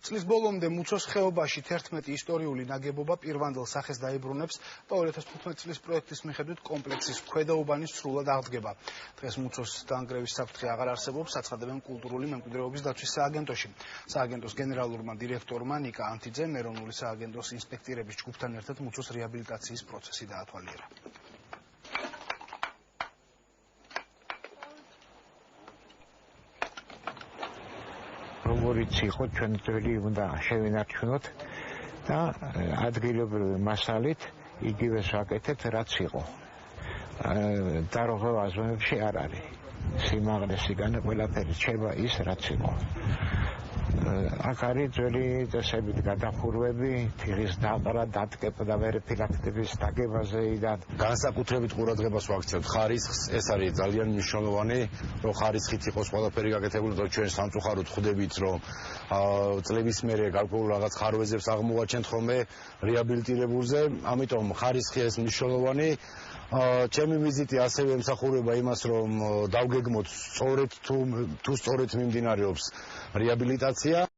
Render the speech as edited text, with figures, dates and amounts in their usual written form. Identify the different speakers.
Speaker 1: წლის ბოლომდე მუცოს ხეობაში 11 ისტორიული ნაგებობა პირვანდელ სახეს დაიბრუნებს და 2015 წლის პროექტის მიხედვით კომპლექსის ქვედაუბანი სრულად აღდგება. დღეს მუცოს დაანგრევის საფრთხე აღარ არსებობს, აცხადებენ კულტურული მემკვიდრეობის დაცვის სააგენტოში. სააგენტოს გენერალურმა დირექტორმა ნიკა ანთიძემ ეროვნული სააგენტოს ინსპექტირების ჯგუფთან ერთად მუცოს რეაბილიტაციის პროცესი დაათვალიერა.
Speaker 2: როგორიც იყო ჩვენ ძველი უნდა შევინარჩუნოთ და ადგილობრივი მასალით იგივე ვაკეთებთ რაც იყო. დაროღება აზროვნებში არ არის. სიმაღლესიდან ყველაფერი რჩება ის რაც იყო. აქ არის ძველი წესებით გადახურვები, თიხის დაყრა, დატკეპ და მერე ფილაქტების დაგებაზე და
Speaker 3: განსაკუთრებით ყურადღებას ვაქცევთ ხარისხს. ეს არის ძალიან მნიშვნელოვანი, რომ ხარისხით იყოს ყველაფერი გაკეთებული და ჩვენ სამწუხაროდ ხვდებით, რომ წლების მერე გარკვეულ რაღაც ხარვეზებს აღმოვაჩენთ ხოლმე რეაბილიტირებულზე, ამიტომ ხარისხი ეს მნიშვნელოვანი. ჩემი ვიზიტი ასევე ემსახურება იმას, რომ დავგეგმოთ სწორედ თუ სწორედ მიმდინარეობს რეაბილიტაცია.